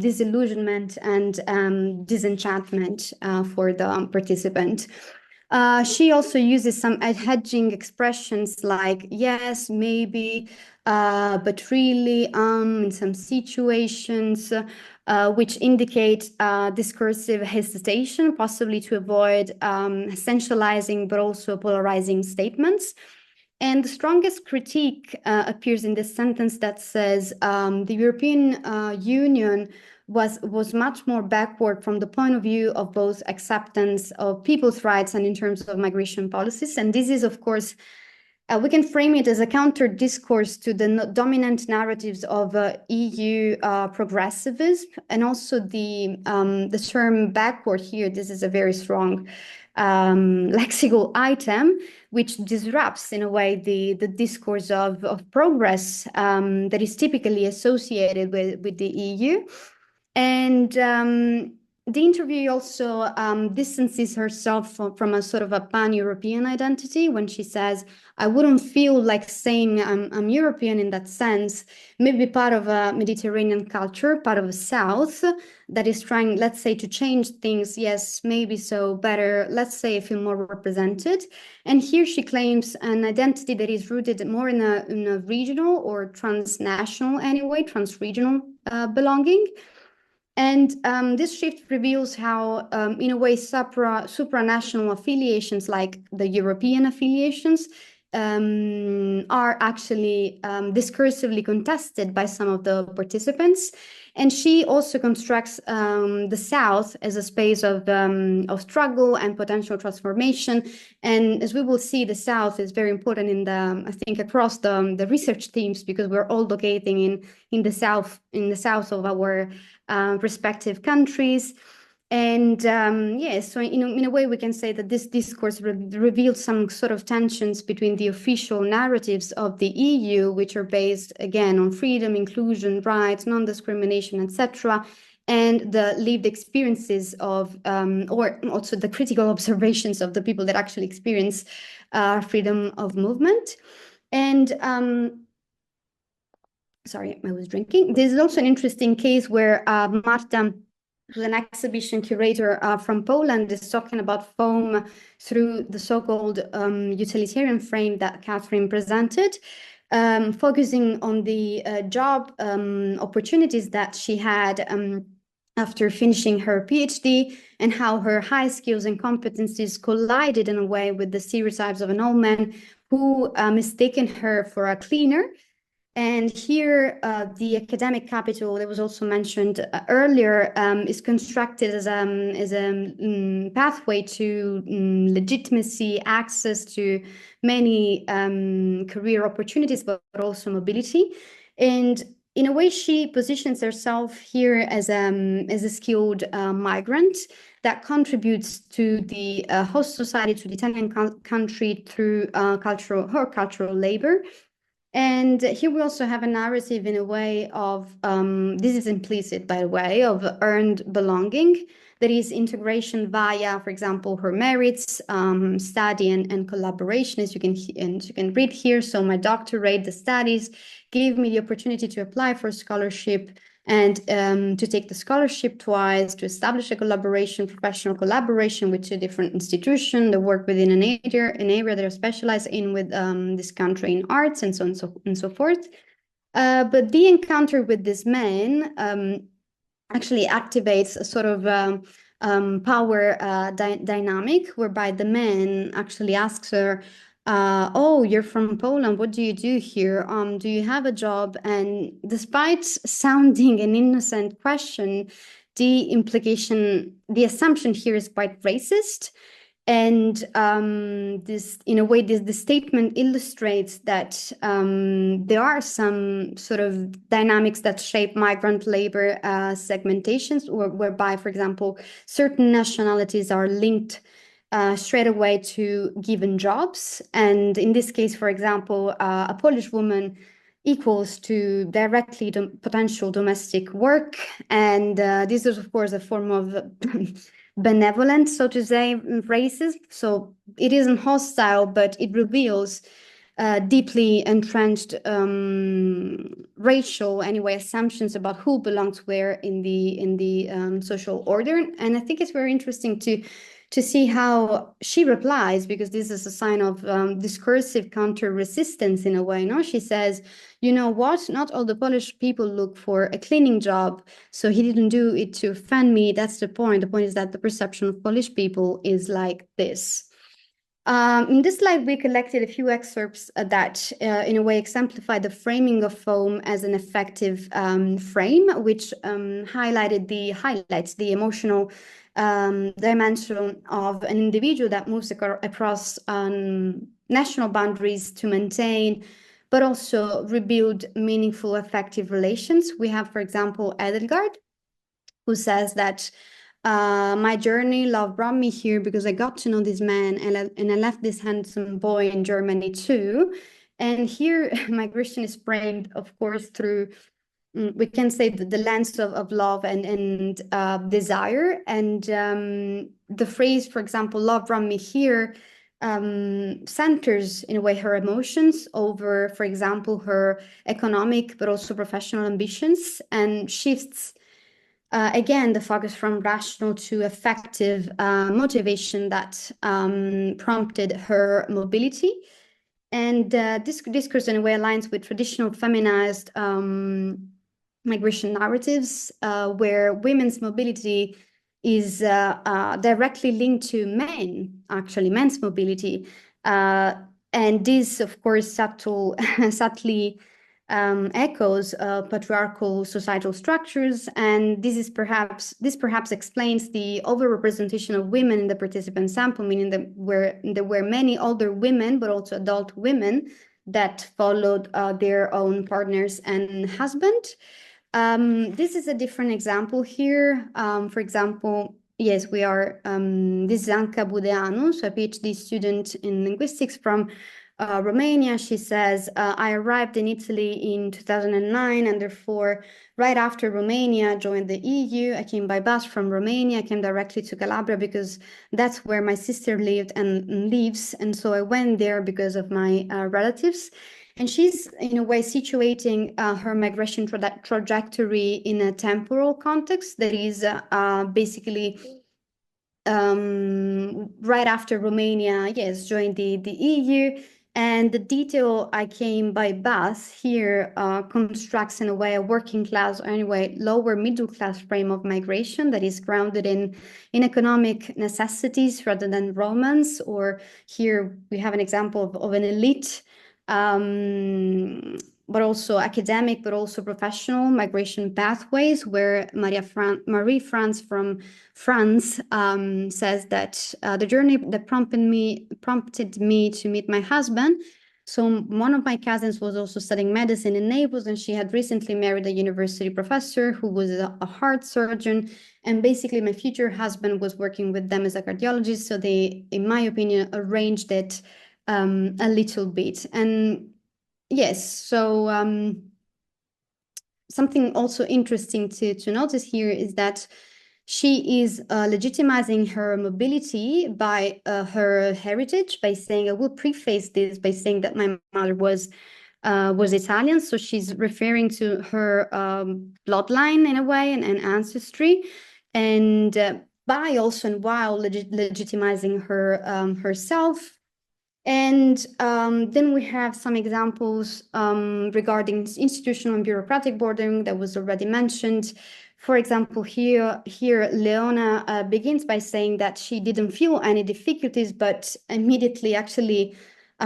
disillusionment and disenchantment for the participant. She also uses some hedging expressions like yes, maybe, but really, in some situations, which indicate discursive hesitation, possibly to avoid essentializing but also polarizing statements. And the strongest critique appears in this sentence that says the European Union was much more backward from the point of view of both acceptance of people's rights and in terms of migration policies. And this is, of course, we can frame it as a counter discourse to the dominant narratives of EU progressivism, and also the term backward here. This is a very strong lexical item, which disrupts in a way the discourse of progress that is typically associated with the EU. And the interview also distances herself from a sort of a pan-European identity when she says, I wouldn't feel like saying I'm European in that sense, maybe part of a Mediterranean culture, part of a South that is trying, let's say, to change things. Yes, maybe so, better, let's say, I feel more represented. And here she claims an identity that is rooted more in a regional or transnational anyway, transregional belonging. And this shift reveals how, in a way, supranational affiliations like the European affiliations are actually discursively contested by some of the participants. And she also constructs the South as a space of struggle and potential transformation. And as we will see, the South is very important in I think, across the research teams, because we're all locating in the South of our respective countries. And so in a way, we can say that this discourse reveals some sort of tensions between the official narratives of the EU, which are based, again, on freedom, inclusion, rights, non-discrimination, etc., and the lived experiences of, or also the critical observations of the people that actually experience freedom of movement. And sorry, I was drinking. This is also an interesting case where Marta, who's an exhibition curator from Poland, is talking about FOAM through the so-called utilitarian frame that Katherine presented, focusing on the job opportunities that she had after finishing her PhD, and how her high skills and competencies collided in a way with the stereotypes of an old man who mistaken her for a cleaner. And here, the academic capital that was also mentioned earlier is constructed as a pathway to legitimacy, access to many career opportunities, but also mobility. And in a way, she positions herself here as a skilled migrant that contributes to the host society, to the Italian country through her cultural labor. And here we also have a narrative in a way of, this is implicit, by the way, of earned belonging. That is integration via, for example, her merits, study and collaboration, as you can read here. So my doctorate, the studies, gave me the opportunity to apply for a scholarship and to take the scholarship twice, to establish a professional collaboration with two different institutions that work within an area that are specialized in with this country in arts and so on and so forth. But the encounter with this man actually activates a sort of power dynamic, whereby the man actually asks her, oh, you're from Poland, what do you do here? Do you have a job? And despite sounding an innocent question, the assumption here is quite racist. And this, in a way, this statement illustrates that there are some sort of dynamics that shape migrant labor segmentations, whereby, for example, certain nationalities are linked straight away to given jobs. And in this case, for example, a Polish woman equals to directly potential domestic work. And this is, of course, a form of benevolent, so to say, racism. So it isn't hostile, but it reveals deeply entrenched racial, anyway, assumptions about who belongs where in the social order. And I think it's very interesting to see how she replies, because this is a sign of discursive counter-resistance in a way. No, she says, you know what? Not all the Polish people look for a cleaning job, so he didn't do it to offend me. That's the point. The point is that the perception of Polish people is like this. In this slide, we collected a few excerpts that, in a way, exemplify the framing of foam as an effective frame, which highlights the emotional dimension of an individual that moves across national boundaries to maintain, but also rebuild meaningful, effective relations. We have, for example, Edelgard, who says that my journey, love brought me here because I got to know this man and I left this handsome boy in Germany too. And here migration is framed, of course, through, we can say, the lens of love and desire. And the phrase, for example, love brought me here, centers in a way her emotions over, for example, her economic but also professional ambitions, and shifts again the focus from rational to effective motivation that prompted her mobility. And this discourse in a way aligns with traditional feminized migration narratives, where women's mobility is directly linked to men's mobility. And this, of course, subtly echoes patriarchal societal structures, and this perhaps explains the overrepresentation of women in the participant sample, meaning that there were many older women, but also adult women that followed their own partners and husband. This is a different example here. For example, yes, we are. This is Anca Budeanu, so a PhD student in linguistics from Romania. She says, I arrived in Italy in 2009, and therefore, right after Romania joined the EU, I came by bus from Romania. I came directly to Calabria because that's where my sister lived and lives. And so I went there because of my relatives. And she's, in a way, situating her migration trajectory in a temporal context that is basically right after Romania, yes, joined the EU. And the detail I came by bus here constructs in a way a working class, or anyway, lower middle class frame of migration that is grounded in economic necessities rather than romance. Or here we have an example of an elite, but also academic, but also professional migration pathways, where Marie France from France says that the journey that prompted me to meet my husband. So one of my cousins was also studying medicine in Naples, and she had recently married a university professor who was a heart surgeon. And basically my future husband was working with them as a cardiologist. So they, in my opinion, arranged it a little bit. And yes, so something also interesting to notice here is that she is legitimizing her mobility by her heritage, by saying, I will preface this by saying that my mother was Italian. So she's referring to her bloodline in a way and ancestry, and by also and while legitimizing her herself. And then we have some examples regarding institutional and bureaucratic bordering that was already mentioned. For example, here Leona begins by saying that she didn't feel any difficulties, but immediately actually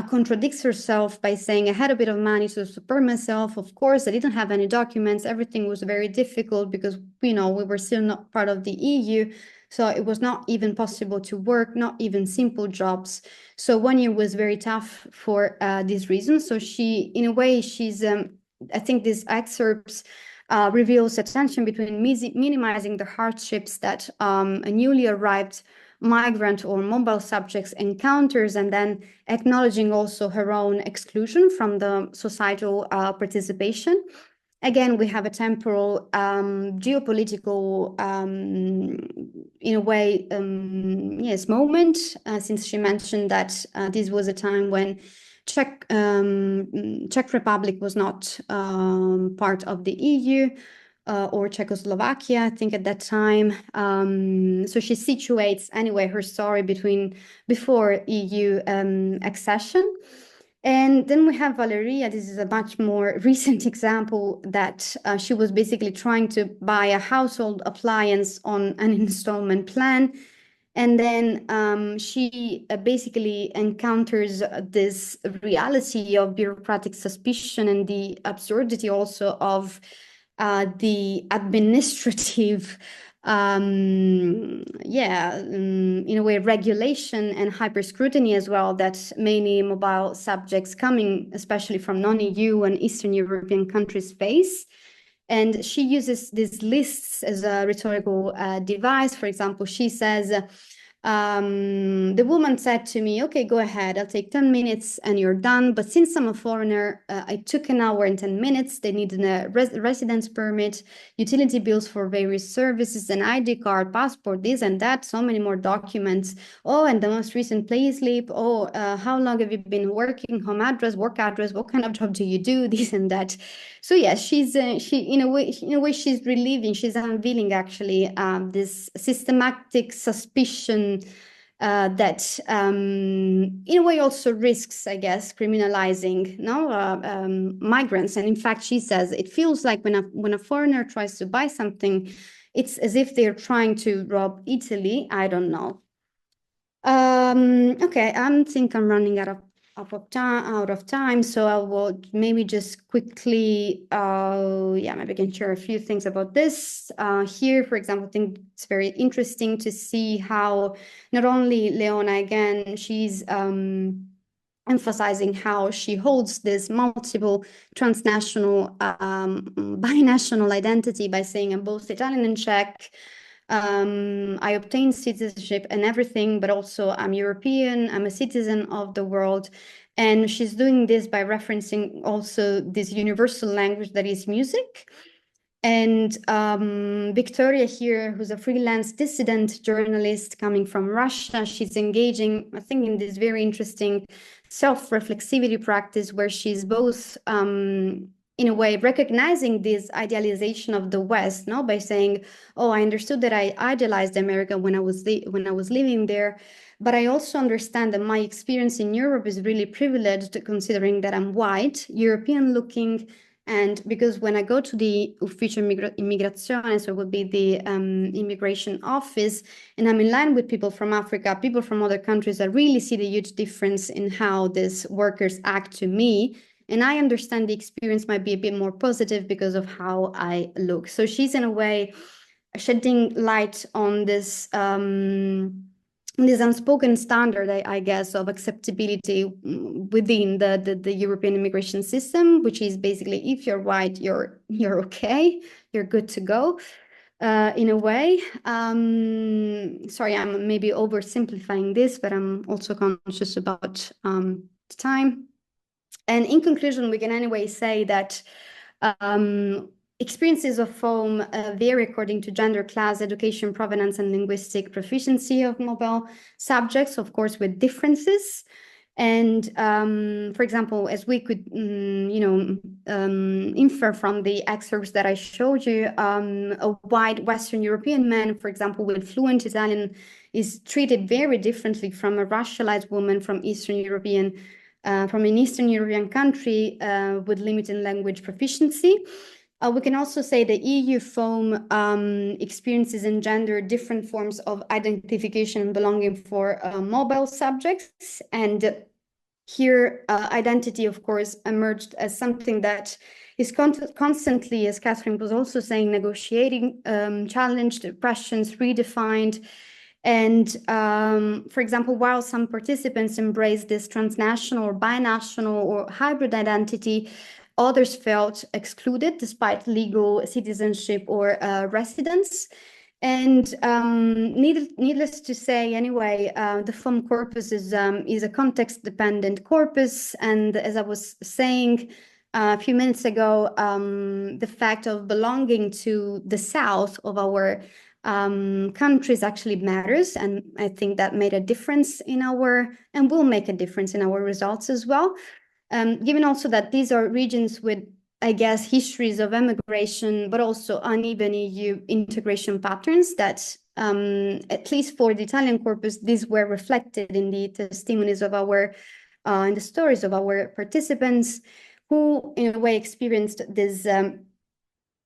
contradicts herself by saying, I had a bit of money to support myself. Of course, I didn't have any documents. Everything was very difficult because, we were still not part of the EU. So it was not even possible to work, not even simple jobs. So 1 year was very tough for this reason. So she, in a way, she's, I think these excerpts reveals a tension between minimizing the hardships that a newly arrived migrant or mobile subjects encounters, and then acknowledging also her own exclusion from the societal participation. Again, we have a temporal, geopolitical, in a way, yes, moment, since she mentioned that this was a time when Czech Republic was not part of the EU, or Czechoslovakia, I think at that time. So she situates anyway her story before EU accession. And then we have Valeria. This is a much more recent example that she was basically trying to buy a household appliance on an installment plan. And then she basically encounters this reality of bureaucratic suspicion and the absurdity also of the administrative in a way, regulation and hyper scrutiny as well that many mobile subjects coming, especially from non-EU and Eastern European countries face. And she uses these lists as a rhetorical device. For example, she says, the woman said to me, okay, go ahead, I'll take 10 minutes and you're done. But since I'm a foreigner, I took an hour and 10 minutes. They needed a residence permit, utility bills for various services, an ID card, passport, this and that, so many more documents. Oh, and the most recent payslip. Oh, how long have you been working? Home address, work address, what kind of job do you do? This and that. So yeah, she's in a way she's relieving, she's unveiling actually this systematic suspicion that in a way also risks, I guess, criminalizing migrants. And in fact, she says it feels like when a foreigner tries to buy something, it's as if they're trying to rob Italy. I don't know. Okay, I think I'm running out of time, so I will maybe just quickly, maybe I can share a few things about this. Here, for example, I think it's very interesting to see how not only Leona, again, she's emphasizing how she holds this multiple transnational, binational identity by saying I'm both Italian and Czech. I obtained citizenship and everything, but also I'm European, I'm a citizen of the world. And she's doing this by referencing also this universal language that is music. And Victoria here, who's a freelance dissident journalist coming from Russia, she's engaging, I think, in this very interesting self-reflexivity practice where she's both in a way recognizing this idealization of the West, no, by saying, oh, I understood that I idealized America when I was living there, but I also understand that my experience in Europe is really privileged, considering that I'm white, European looking. And because when I go to the Ufficio Immigrazione, so it would be the immigration office, and I'm in line with people from Africa, people from other countries, I really see the huge difference in how these workers act to me. And I understand the experience might be a bit more positive because of how I look. So she's in a way shedding light on this this unspoken standard, I guess, of acceptability within the European immigration system, which is basically if you're white, you're okay, you're good to go. In a way, sorry, I'm maybe oversimplifying this, but I'm also conscious about the time. And in conclusion, we can anyway say that experiences of FOAM vary according to gender, class, education, provenance, and linguistic proficiency of mobile subjects, of course, with differences. And for example, as we could, infer from the excerpts that I showed you, a white Western European man, for example, with fluent Italian, is treated very differently from a racialized woman from from an Eastern European country with limited language proficiency. We can also say the EU FOAM experiences and gender different forms of identification and belonging for mobile subjects. And here, identity, of course, emerged as something that is constantly, as Katherine was also saying, negotiating, challenged, questions, redefined. And for example, while some participants embrace this transnational or binational or hybrid identity, others felt excluded despite legal citizenship or residence. And needless to say, anyway, the FOAM corpus is a context-dependent corpus. And as I was saying a few minutes ago, the fact of belonging to the south of our countries actually matters. And I think that made a difference in and will make a difference in our results as well. Given also that these are regions with, I guess, histories of emigration, but also uneven EU integration patterns that, at least for the Italian corpus, these were reflected in the testimonies of in the stories of our participants who, in a way, experienced this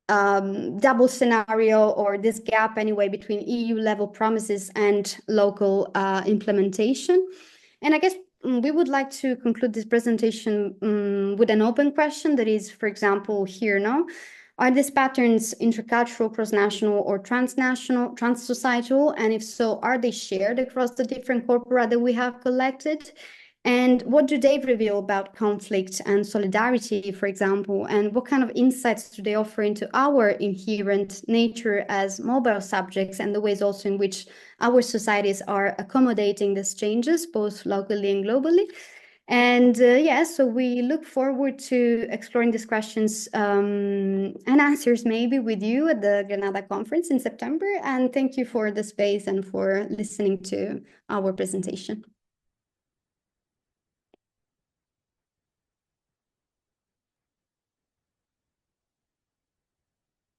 double scenario, or this gap anyway between EU level promises and local implementation. And I guess we would like to conclude this presentation with an open question that is, for example, here now. Are these patterns intercultural, cross-national, or transnational, trans-societal? And if so, are they shared across the different corpora that we have collected? And what do they reveal about conflict and solidarity, for example? And what kind of insights do they offer into our inherent nature as mobile subjects, and the ways also in which our societies are accommodating these changes, both locally and globally? And so we look forward to exploring these questions and answers maybe with you at the Granada conference in September. And thank you for the space and for listening to our presentation.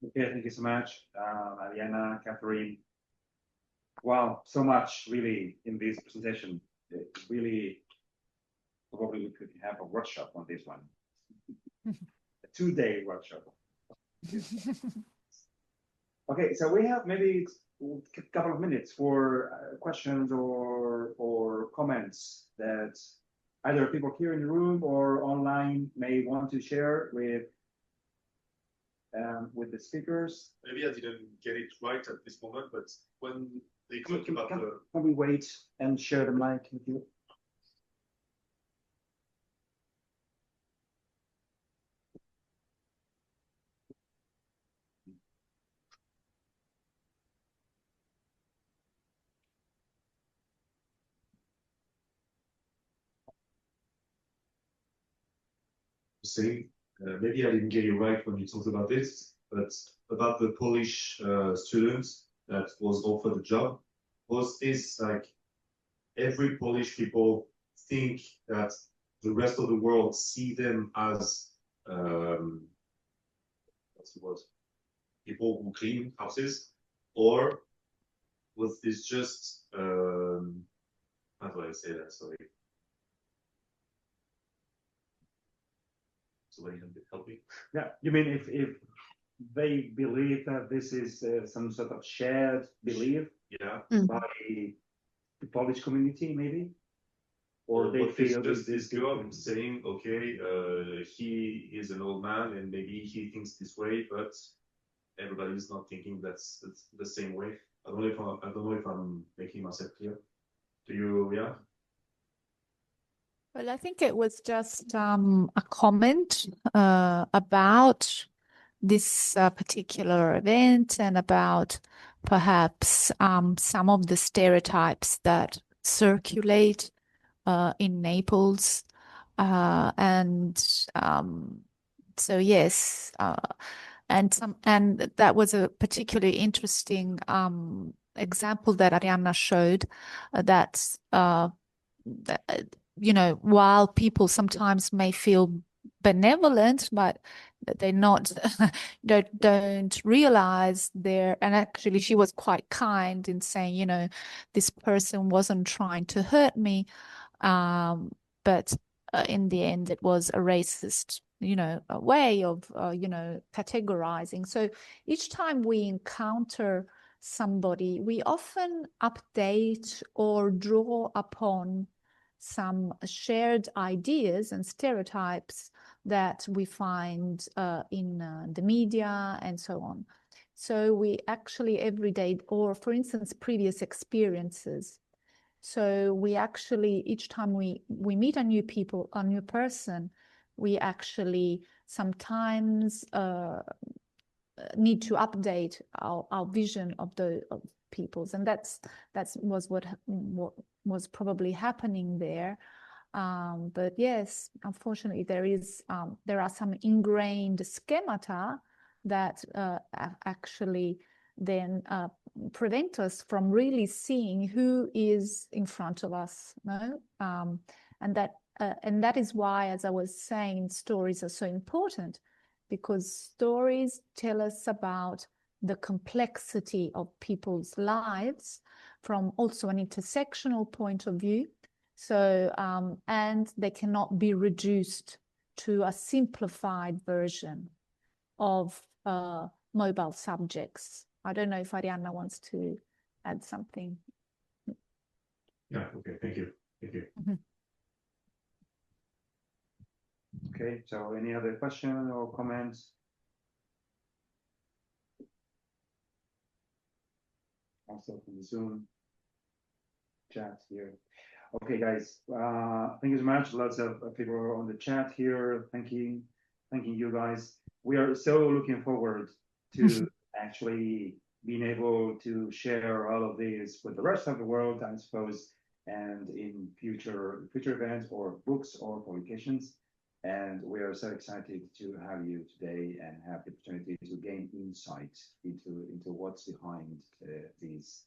Okay, thank you so much, Arianna, Katherine. Wow, so much really in this presentation. It's really, probably we could have a workshop on this one. A 2-day workshop. Okay, so we have maybe a couple of minutes for questions or comments that either people here in the room or online may want to share with the speakers. Maybe I didn't get it right at this moment, but when they talk about can we wait and share the mic with you? saying, maybe I didn't get you right when you talked about this, but about the Polish students that was offered a job, was this like every Polish people think that the rest of the world see them as what's the word? People who clean houses, or was this just how do I say that? Sorry. Somebody can help me. Yeah, you mean if they believe that this is some sort of shared belief, yeah, by the Polish community, maybe, or they feel this girl saying, okay, he is an old man and maybe he thinks this way, but everybody is not thinking that's the same way. I don't know if I'm making myself clear. Do you? Yeah. Well, I think it was just a comment about this particular event and about perhaps some of the stereotypes that circulate in Naples. So yes, and that was a particularly interesting example that Arianna showed, that you know, while people sometimes may feel benevolent, but they're not don't realize and actually she was quite kind in saying, you know, this person wasn't trying to hurt me, but in the end it was a racist, you know, a way of you know, categorizing. So each time we encounter somebody, we often update or draw upon some shared ideas and stereotypes that we find in the media and so on. So we actually every day, or for instance, previous experiences. So we actually, each time we meet a new person, we actually sometimes need to update our vision of the peoples, and that was what was probably happening there. But yes, unfortunately, there are some ingrained schemata that actually then prevent us from really seeing who is in front of us. No, and that is why, as I was saying, stories are so important, because stories tell us about the complexity of people's lives from also an intersectional point of view. So, and they cannot be reduced to a simplified version of mobile subjects. I don't know if Arianna wants to add something. Yeah, okay, thank you. Thank you. Okay, so any other question or comments? Also from the Zoom chat here. Okay, guys, thank you so much. Lots of people on the chat here. Thanking you guys. We are so looking forward to actually being able to share all of this with the rest of the world, I suppose, and in future events or books or publications. And we are so excited to have you today and have the opportunity to gain insight into what's behind this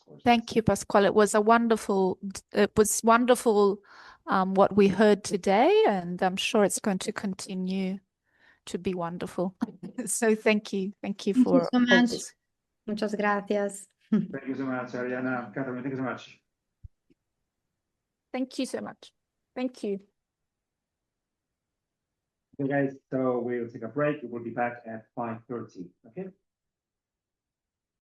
course. Thank you, Pasquale. It was wonderful what we heard today, and I'm sure it's going to continue to be wonderful. So thank you for Thank you so all much. this. Muchas gracias. Thank you so much, Arianna. Katherine, thank you so much. Thank you so much. Thank you. Okay, guys, so we'll take a break. We'll be back at 5:30. Okay.